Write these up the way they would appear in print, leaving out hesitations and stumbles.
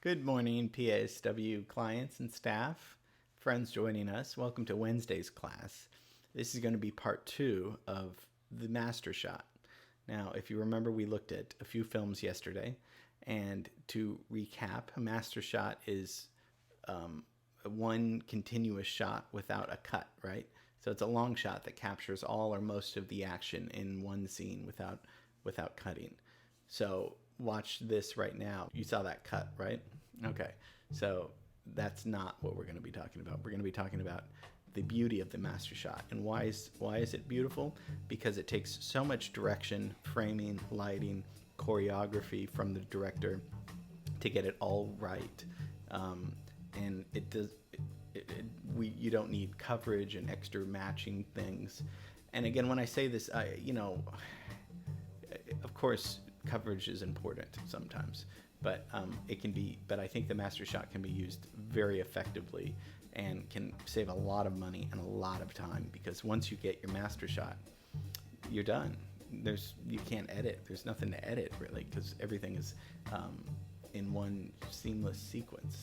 Good morning, PSW clients and staff, friends joining us. Welcome to Wednesday's class. This is going to be part 2 of the Master Shot. Now, if you remember, we looked at a few films yesterday, and to recap, a Master Shot is one continuous shot without a cut, right? So it's a long shot that captures all or most of the action in one scene without cutting. So watch this right now. You saw that cut, right? Okay, so that's not what we're going to be talking about. We're going to be talking about the beauty of the Master Shot. And why is it beautiful? Because it takes so much direction, framing, lighting, choreography from the director to get it all right. And it does. You don't need coverage and extra matching things. And again, when I say this, of course, coverage is important sometimes, but it can be. But I think the Master Shot can be used very effectively and can save a lot of money and a lot of time, because once you get your Master Shot, you're done. You can't edit. There's nothing to edit really, because everything is in one seamless sequence.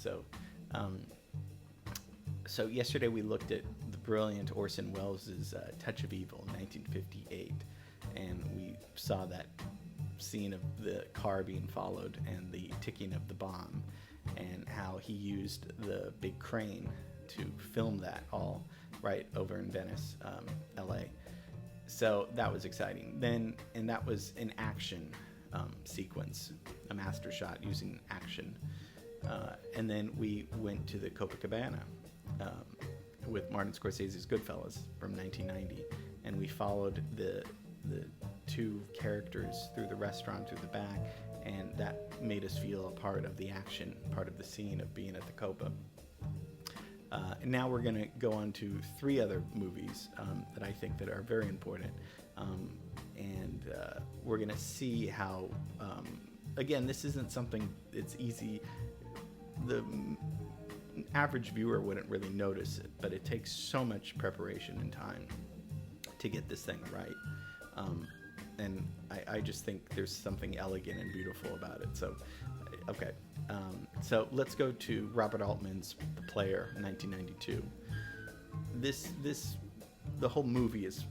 So yesterday we looked at the brilliant Orson Welles' Touch of Evil in 1958, and we saw that scene of the car being followed and the ticking of the bomb, and how he used the big crane to film that all right over in Venice, LA. So that was exciting. And that was an action sequence, a Master Shot using action. And then we went to the Copacabana with Martin Scorsese's Goodfellas from 1990, and we followed the two characters through the restaurant, through the back, and that made us feel a part of the action, part of the scene of being at the Copa. And now we're going to go on to 3 other movies that I think that are very important, and we're going to see how, again, this isn't something that's easy. The average viewer wouldn't really notice it, but it takes so much preparation and time to get this thing right. And I just think there's something elegant and beautiful about it. So, okay. So let's go to Robert Altman's The Player, 1992. The whole movie is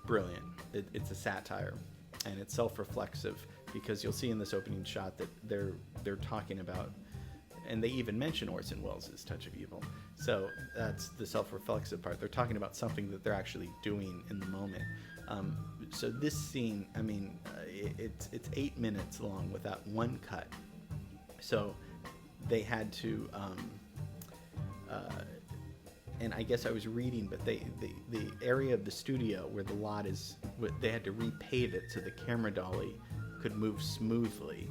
brilliant. It's a satire, and it's self-reflexive, because you'll see in this opening shot that they're talking about, and they even mention Orson Welles' Touch of Evil. So that's the self-reflexive part. They're talking about something that they're actually doing in the moment. So this scene, it's 8 minutes long without one cut. So they had to, and I guess I was reading, but the area of the studio where the lot is, they had to repave it so the camera dolly could move smoothly.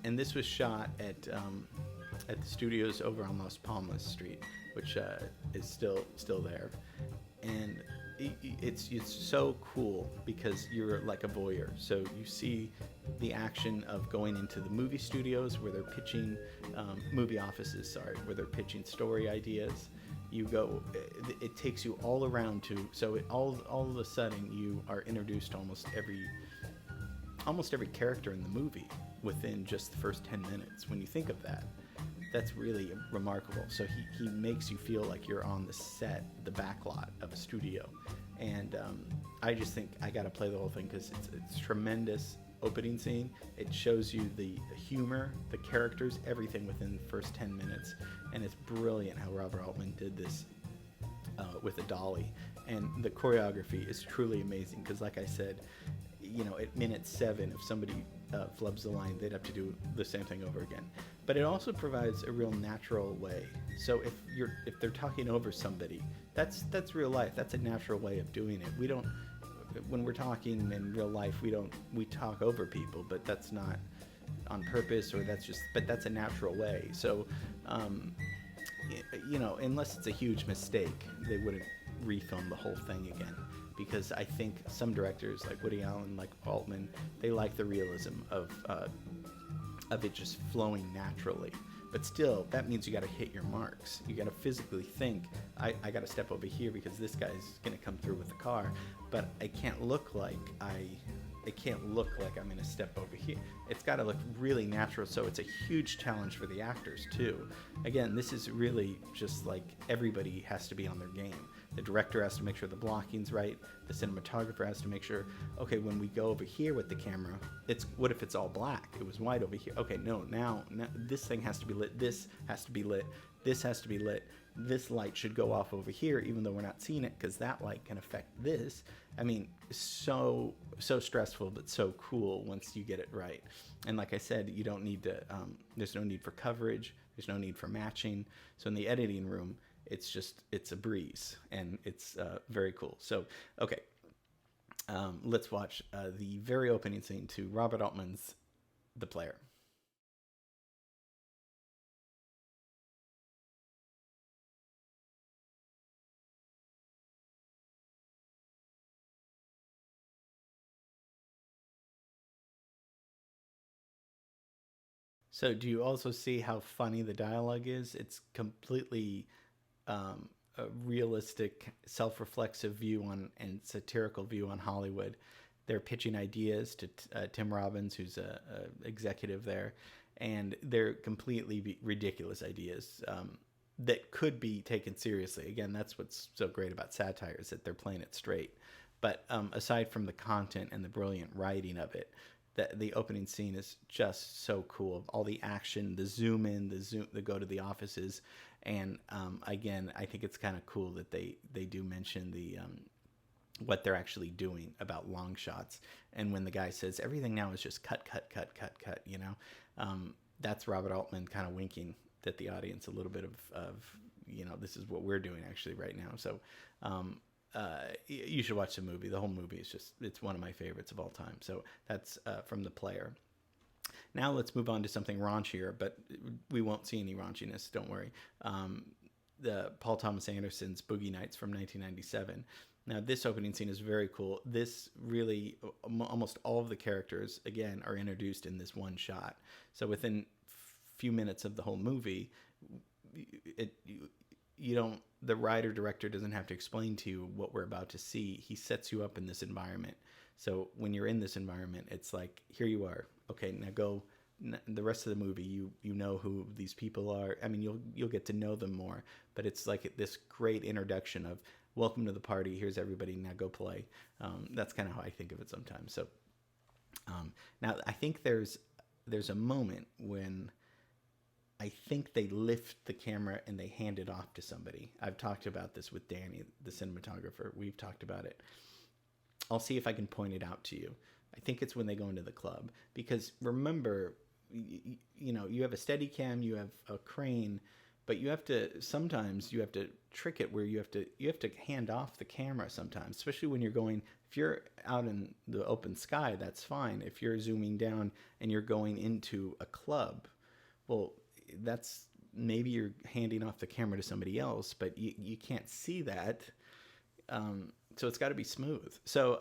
And this was shot at the studios over on Las Palmas Street, which is still there. And it's so cool, because you're like a voyeur. So you see the action of going into the movie studios where they're pitching movie offices, where they're pitching story ideas. You go, it takes you all around all of a sudden you are introduced to almost every character in the movie within just the first 10 minutes. When you think of that, that's really remarkable. So he makes you feel like you're on the set, the backlot of a studio. And I just think I got to play the whole thing, because it's tremendous opening scene. It shows you the humor, the characters, everything within the first 10 minutes. And it's brilliant how Robert Altman did this with a dolly. And the choreography is truly amazing, because like I said, at minute 7, if somebody flubs the line, they'd have to do the same thing over again. But it also provides a real natural way. So if they're talking over somebody, that's real life. That's a natural way of doing it. We don't, when we're talking in real life, we talk over people, but that's not on purpose, or but that's a natural way. So, unless it's a huge mistake, they wouldn't refilm the whole thing again. Because I think some directors, like Woody Allen, like Altman, they like the realism of it just flowing naturally. But still, that means you got to hit your marks. You got to physically think, I got to step over here because this guy's going to come through with the car. But I can't look like I it can't look like I'm gonna step over here. It's got to look really natural. So it's a huge challenge for the actors too. Again, this is really just like everybody has to be on their game. The director has to make sure the blocking's right. The cinematographer has to make sure, okay, when we go over here with the camera, what if it's all black? It was white over here. Okay, no, now this thing has to be lit. This has to be lit. This has to be lit. This light should go off over here, even though we're not seeing it, because that light can affect this. I mean, so stressful, but so cool once you get it right. And like I said, you don't need to, there's no need for coverage. There's no need for matching. So in the editing room, it's a breeze, and it's very cool. So, okay, let's watch the very opening scene to Robert Altman's The Player. So do you also see how funny the dialogue is? It's completely a realistic, self-reflexive view on and satirical view on Hollywood. They're pitching ideas to Tim Robbins, who's a executive there, and they're completely ridiculous ideas that could be taken seriously. Again, that's what's so great about satire, is that they're playing it straight. But aside from the content and the brilliant writing of it, the opening scene is just so cool. All the action, the zoom in, the go to the offices, and again, I think it's kind of cool that they do mention the what they're actually doing about long shots. And when the guy says everything now is just cut, you know, that's Robert Altman kind of winking at the audience a little bit of you know, this is what we're doing actually right now. So you should watch the movie. The whole movie is it's one of my favorites of all time. So that's from The Player. Now let's move on to something raunchier, but we won't see any raunchiness, don't worry. The Paul Thomas Anderson's Boogie Nights from 1997. Now this opening scene is very cool. This really, almost all of the characters, again, are introduced in this one shot. So within few minutes of the whole movie, the writer-director doesn't have to explain to you what we're about to see. He sets you up in this environment. So when you're in this environment, it's like, here you are. Okay, now go. The rest of the movie, you know who these people are. I mean, you'll get to know them more. But it's like this great introduction of, welcome to the party. Here's everybody. Now go play. That's kind of how I think of it sometimes. So now I think there's a moment when I think they lift the camera and they hand it off to somebody. I've talked about this with Danny, the cinematographer. We've talked about it. I'll see if I can point it out to you. I think it's when they go into the club. Because remember, you know, you have a Steadicam, you have a crane, but sometimes you have to trick it where you have to hand off the camera sometimes, especially when you're going, if you're out in the open sky, that's fine. If you're zooming down and you're going into a club, well, that's maybe you're handing off the camera to somebody else, but you can't see that. So it's got to be smooth. So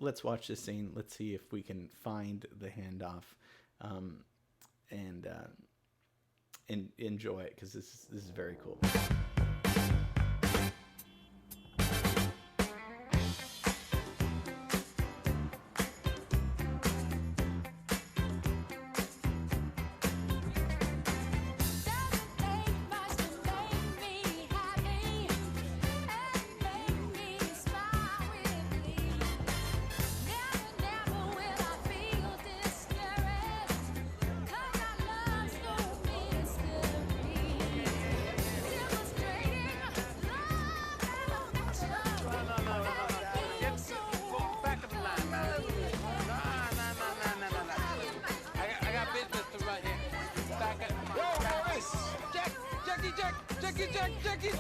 let's watch this scene. Let's see if we can find the handoff and enjoy it, because this is very cool.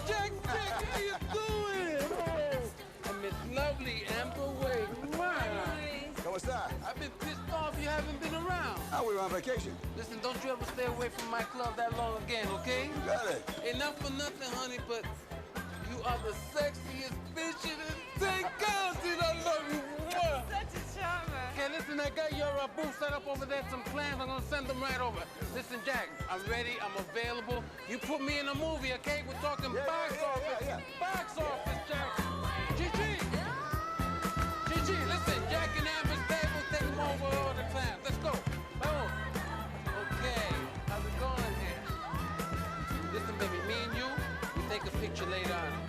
Jack, how you doing? Oh, I miss lovely Amber Wade. ¿Cómo está? I've been pissed off you haven't been around. Ah, we were on vacation. Listen, don't you ever stay away from my club that long again, okay? You got it. Ain't not for nothing, honey, but you are the sexiest bitch in the thing. Girls, dude, I love you. Mwah. Such a charmer. Okay, listen, I got your booth set up over there, some plans. I'm gonna send them right over. Listen, Jack, I'm ready, I'm available. You put me in a movie, okay? We're talking box office. Box office, Jack. GG. GG, listen, Jack and Amber's table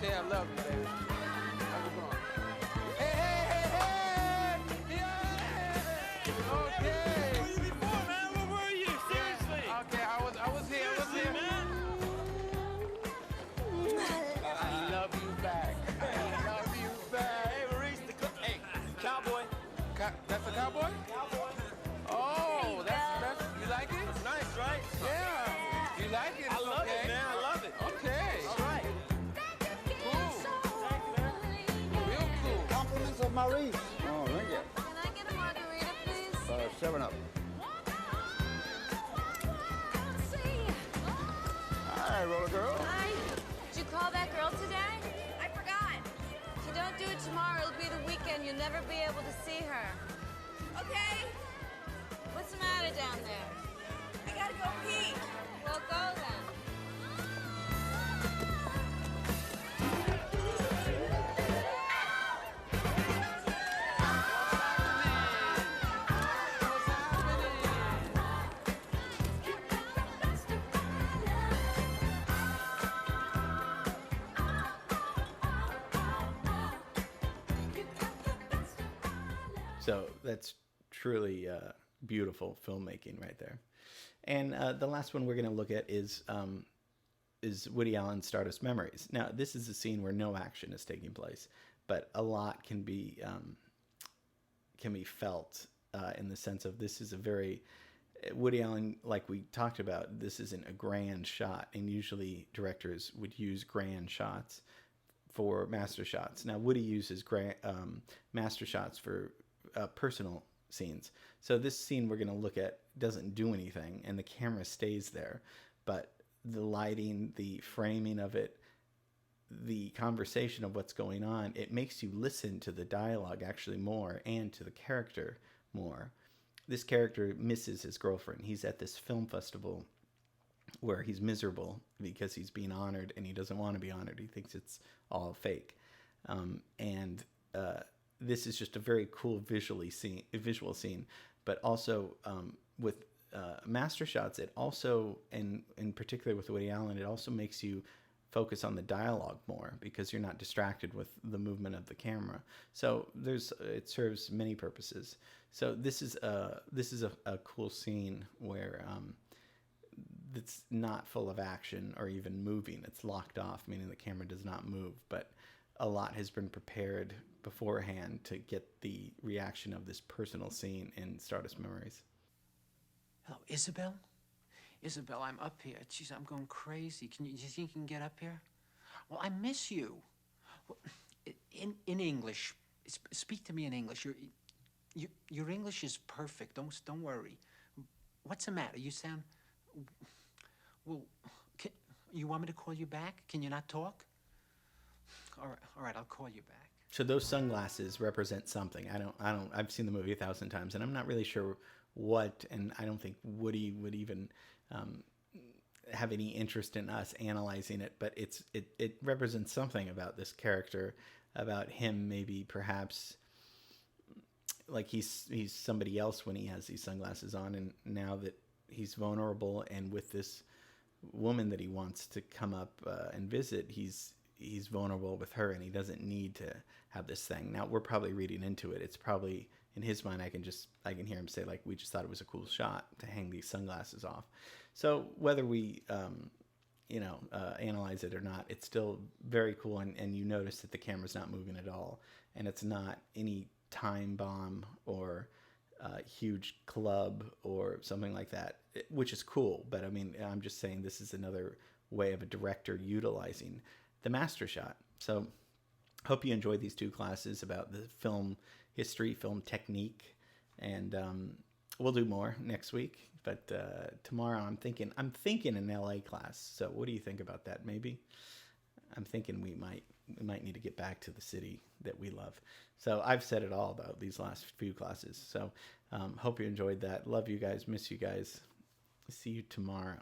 Yeah, I love you, baby. How's it going? Hey, hey, hey, hey! Yeah! Okay. Where were you before, man? Where were you? Seriously. Okay, I was here. Seriously, man. I love you back. I love you back. Hey, Maurice, hey, cowboy. That's a cowboy? Cowboy. Oh, that's you like it? It's nice, right? Yeah. You like it? I love okay. it, man. I love it. Okay. All right. Cool. Real cool. Compliments of Maurice. Oh, thank you. Can I get a margarita, please? 7 Up. Hi, roller girl. Hi. Did you call that girl today? I forgot. If you don't do it tomorrow, it'll be the weekend. You'll never be able to see her. Okay. What's the matter down there? I gotta go pee. Well, go then. So that's truly beautiful filmmaking right there. And the last one we're going to look at is Woody Allen's Stardust Memories. Now, this is a scene where no action is taking place, but a lot can be felt in the sense of this is a very Woody Allen, like we talked about, this isn't a grand shot, and usually directors would use grand shots for master shots. Now, Woody uses master shots for personal scenes. So this scene we're going to look at doesn't do anything, and the camera stays there. But the lighting, the framing of it, the conversation of what's going on, it makes you listen to the dialogue actually more and to the character more. This character misses his girlfriend. He's at this film festival where he's miserable because he's being honored and he doesn't want to be honored. He thinks it's all fake. This is just a very cool visual scene, but also with master shots, it also, and in particular with Woody Allen, it also makes you focus on the dialogue more because you're not distracted with the movement of the camera. So it serves many purposes. So this is a cool scene where it's not full of action or even moving. It's locked off, meaning the camera does not move, but a lot has been prepared beforehand to get the reaction of this personal scene in Stardust Memories. Hello, Isabel? Isabel, I'm up here. Jeez, I'm going crazy. Do you think you can get up here? Well, I miss you. Well, in English, speak to me in English. Your English is perfect. Don't worry. What's the matter? You sound... Well, you want me to call you back? Can you not talk? All right, I'll call you back. So those sunglasses represent something. I've seen the movie 1,000 times, and I'm not really sure what, and I don't think Woody would even have any interest in us analyzing it, but it represents something about this character, about him maybe perhaps like he's somebody else when he has these sunglasses on, and now that he's vulnerable and with this woman that he wants to come up and visit, he's vulnerable with her, and he doesn't need to have this thing. Now, we're probably reading into it. It's probably, in his mind, I can hear him say, like, we just thought it was a cool shot to hang these sunglasses off. So whether we, analyze it or not, it's still very cool, and you notice that the camera's not moving at all, and it's not any time bomb or huge club or something like that, which is cool. But, I mean, I'm just saying this is another way of a director utilizing the master shot. So hope you enjoyed these two classes about the film history, film technique, and we'll do more next week. But tomorrow I'm thinking an LA class. So what do you think about that? Maybe I'm thinking we might need to get back to the city that we love. So I've said it all about these last few classes. So hope you enjoyed that. Love you guys. Miss you guys. See you tomorrow.